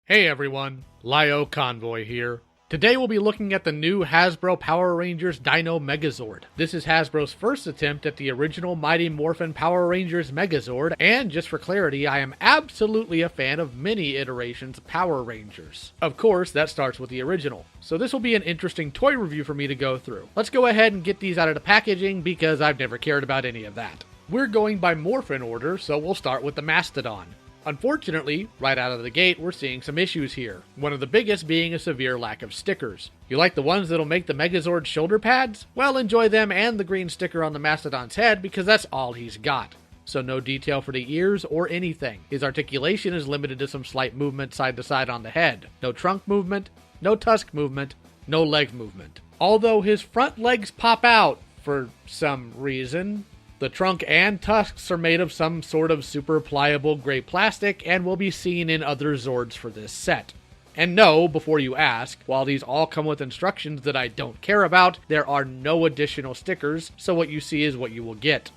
Hey everyone, LioConvoy here. Today we'll be looking at the new Hasbro Power Rangers Dino Megazord. This is Hasbro's first attempt at the original Mighty Morphin Power Rangers Megazord, and just for clarity, I am absolutely a fan of many iterations of Power Rangers. Of course, that starts with the original, so this will be an interesting toy review for me to go through. Let's go ahead and get these out of the packaging because I've never cared about any of that. We're going by Morphin order, so we'll start with the Mastodon. Unfortunately, right out of the gate, we're seeing some issues here. One of the biggest being a severe lack of stickers. You like the ones that'll make the Megazord shoulder pads? Well, enjoy them and the green sticker on the Mastodon's head because that's all he's got. So no detail for the ears or anything. His articulation is limited to some slight movement side to side on the head. No trunk movement, no tusk movement, no leg movement. Although his front legs pop out for some reason. The trunk and tusks are made of some sort of super pliable gray plastic and will be seen in other Zords for this set. And no, before you ask, while these all come with instructions that I don't care about, there are no additional stickers, so what you see is what you will get.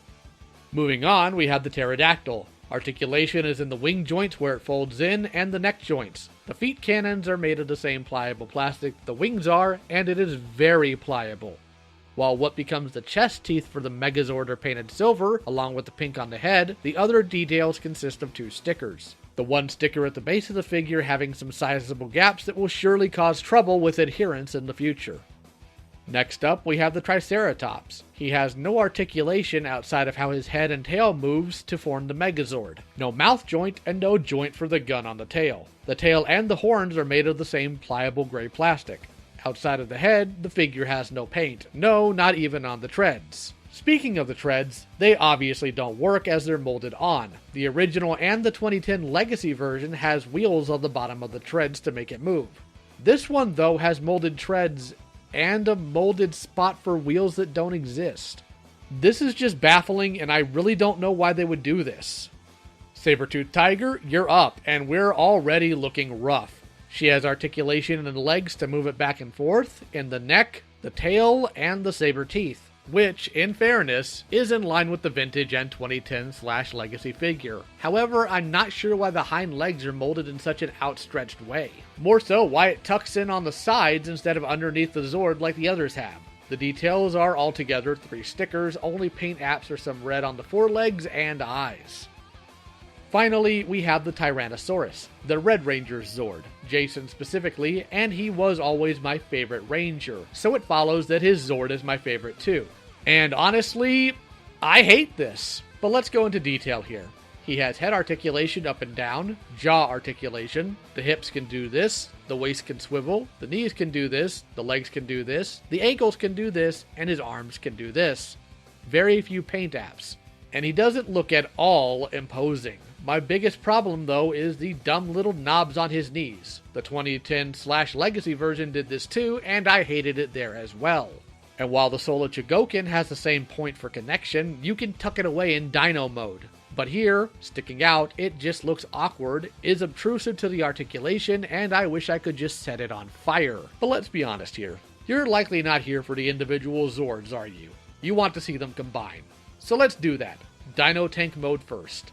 Moving on, we have the pterodactyl. Articulation is in the wing joints where it folds in and the neck joints. The feet cannons are made of the same pliable plastic the wings are, and it is very pliable. While what becomes the chest teeth for the Megazord are painted silver, along with the pink on the head, the other details consist of two stickers. The one sticker at the base of the figure having some sizable gaps that will surely cause trouble with adherence in the future. Next up, we have the Triceratops. He has no articulation outside of how his head and tail moves to form the Megazord. No mouth joint and no joint for the gun on the tail. The tail and the horns are made of the same pliable gray plastic. Outside of the head, the figure has no paint. No, not even on the treads. Speaking of the treads, they obviously don't work as they're molded on. The original and the 2010 Legacy version has wheels on the bottom of the treads to make it move. This one, though, has molded treads and a molded spot for wheels that don't exist. This is just baffling, and I really don't know why they would do this. Sabertooth Tiger, you're up, and we're already looking rough. She has articulation in the legs to move it back and forth, in the neck, the tail, and the saber teeth, which, in fairness, is in line with the vintage and 2010/Legacy figure. However, I'm not sure why the hind legs are molded in such an outstretched way. More so, why it tucks in on the sides instead of underneath the Zord like the others have. The details are altogether 3 stickers, only paint apps are some red on the forelegs and eyes. Finally, we have the Tyrannosaurus, the Red Ranger's Zord, Jason specifically, and he was always my favorite Ranger, so it follows that his Zord is my favorite too. And honestly, I hate this, but let's go into detail here. He has head articulation up and down, jaw articulation, the hips can do this, the waist can swivel, the knees can do this, the legs can do this, the ankles can do this, and his arms can do this. Very few paint apps. And he doesn't look at all imposing. My biggest problem, though, is the dumb little knobs on his knees. The 2010/Legacy version did this too, and I hated it there as well. And while the Solar Chigokin has the same point for connection, you can tuck it away in Dino mode. But here, sticking out, it just looks awkward, is obtrusive to the articulation, and I wish I could just set it on fire. But let's be honest here. You're likely not here for the individual Zords, are you? You want to see them combine. So let's do that. Dino Tank mode first.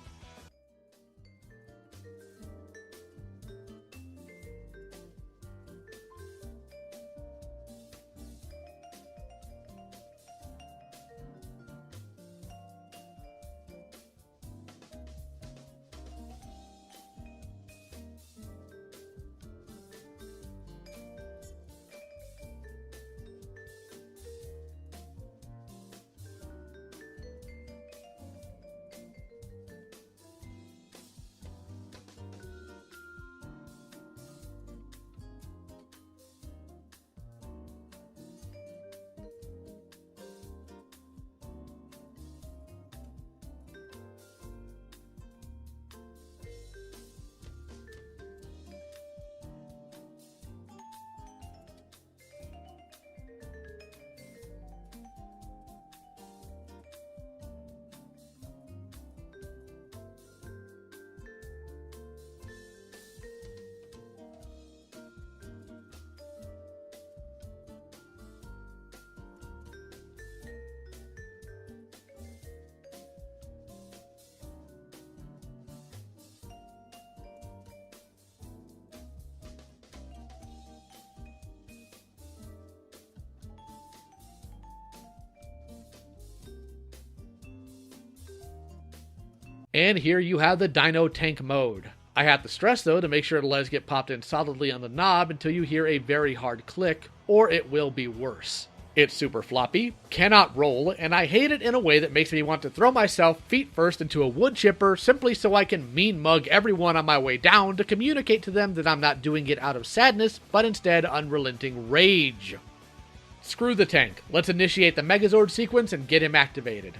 And here you have the Dino Tank mode. I have to stress though to make sure the legs get popped in solidly on the knob until you hear a very hard click, or it will be worse. It's super floppy, cannot roll, and I hate it in a way that makes me want to throw myself feet first into a wood chipper simply so I can mean mug everyone on my way down to communicate to them that I'm not doing it out of sadness, but instead unrelenting rage. Screw the tank. Let's initiate the Megazord sequence and get him activated.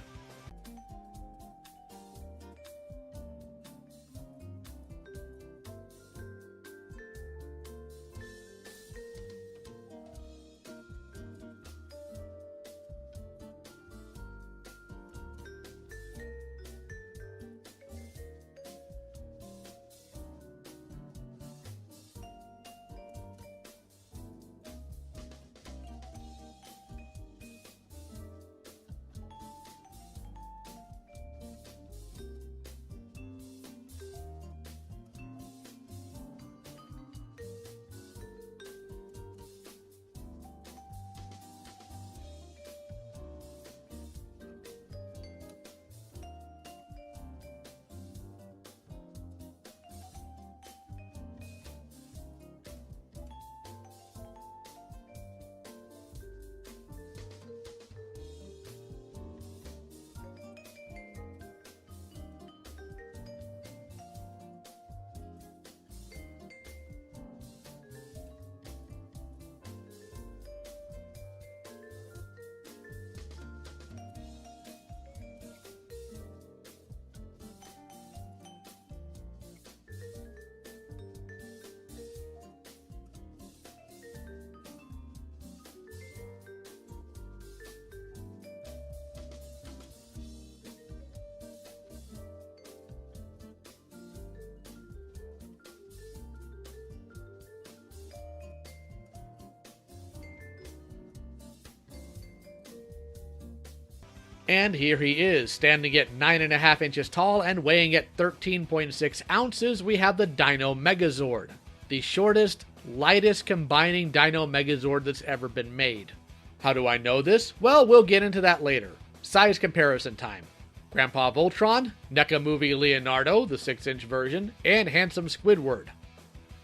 And here he is, standing at 9.5 inches tall and weighing at 13.6 ounces, we have the Dino Megazord. The shortest, lightest combining Dino Megazord that's ever been made. How do I know this? Well, we'll get into that later. Size comparison time. Grandpa Voltron, NECA Movie Leonardo, the 6-inch version, and Handsome Squidward.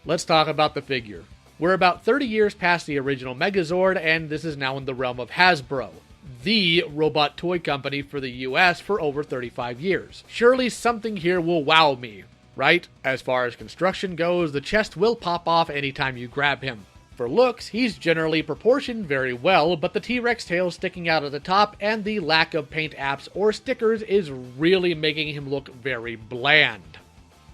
Let's talk about the figure. We're about 30 years past the original Megazord, and this is now in the realm of Hasbro, the robot toy company for the US for over 35 years. Surely something here will wow me, right? As far as construction goes, the chest will pop off anytime you grab him. For looks, he's generally proportioned very well, but the T-Rex tail sticking out of the top and the lack of paint apps or stickers is really making him look very bland.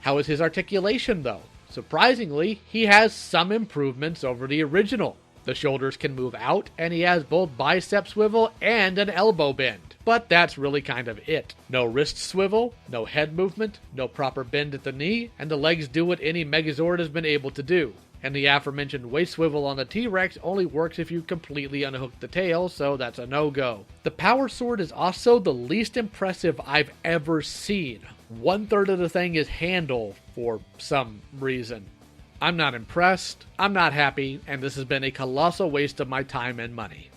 How is his articulation though? Surprisingly, he has some improvements over the original. The shoulders can move out, and he has both bicep swivel and an elbow bend. But that's really kind of it. No wrist swivel, no head movement, no proper bend at the knee, and the legs do what any Megazord has been able to do. And the aforementioned waist swivel on the T-Rex only works if you completely unhook the tail, so that's a no-go. The Power Sword is also the least impressive I've ever seen. 1/3 of the thing is handle for some reason. I'm not impressed, I'm not happy, and this has been a colossal waste of my time and money.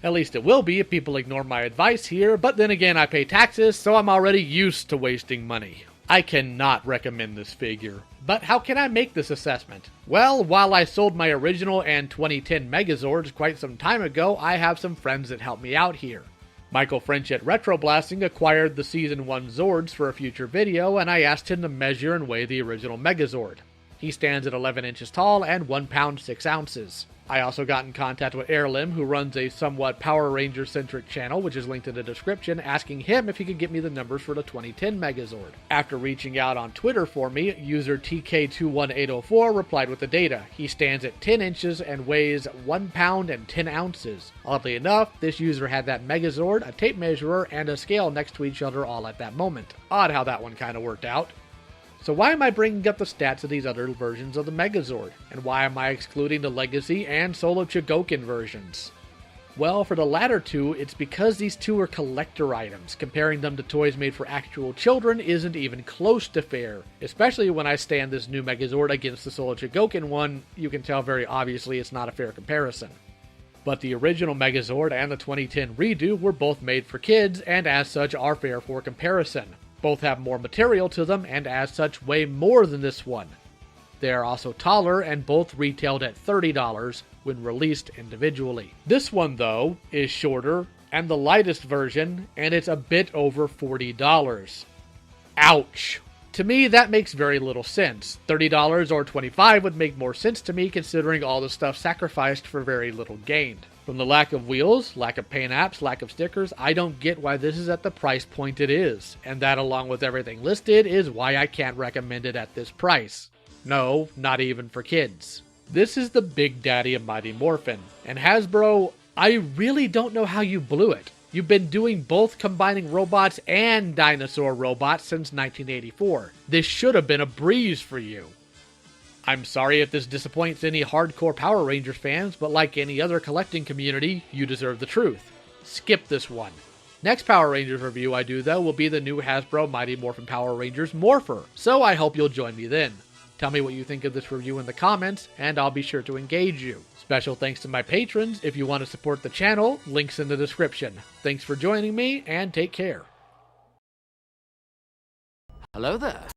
At least it will be if people ignore my advice here, but then again I pay taxes, so I'm already used to wasting money. I cannot recommend this figure. But how can I make this assessment? Well, while I sold my original and 2010 Megazords quite some time ago, I have some friends that help me out here. Michael French at Retro Blasting acquired the Season 1 Zords for a future video, and I asked him to measure and weigh the original Megazord. He stands at 11 inches tall and 1 pound 6 ounces. I also got in contact with Airlim, who runs a somewhat Power Ranger-centric channel, which is linked in the description, asking him if he could get me the numbers for the 2010 Megazord. After reaching out on Twitter for me, user TK21804 replied with the data. He stands at 10 inches and weighs 1 pound and 10 ounces. Oddly enough, this user had that Megazord, a tape measurer, and a scale next to each other all at that moment. Odd how that one kind of worked out. So why am I bringing up the stats of these other versions of the Megazord? And why am I excluding the Legacy and Solo Chogokin versions? Well, for the latter two, it's because these two are collector items. Comparing them to toys made for actual children isn't even close to fair. Especially when I stand this new Megazord against the Solo Chogokin one, you can tell very obviously it's not a fair comparison. But the original Megazord and the 2010 redo were both made for kids, and as such are fair for comparison. Both have more material to them and as such weigh more than this one. They are also taller and both retailed at $30 when released individually. This one though is shorter and the lightest version, and it's a bit over $40. Ouch! To me, that makes very little sense. $30 or $25 would make more sense to me considering all the stuff sacrificed for very little gained. From the lack of wheels, lack of paint apps, lack of stickers, I don't get why this is at the price point it is. And that along with everything listed is why I can't recommend it at this price. No, not even for kids. This is the big daddy of Mighty Morphin. And Hasbro, I really don't know how you blew it. You've been doing both combining robots and dinosaur robots since 1984. This should have been a breeze for you. I'm sorry if this disappoints any hardcore Power Rangers fans, but like any other collecting community, you deserve the truth. Skip this one. Next Power Rangers review I do, though, will be the new Hasbro Mighty Morphin Power Rangers Morpher, so I hope you'll join me then. Tell me what you think of this review in the comments, and I'll be sure to engage you. Special thanks to my patrons. If you want to support the channel, links in the description. Thanks for joining me, and take care. Hello there.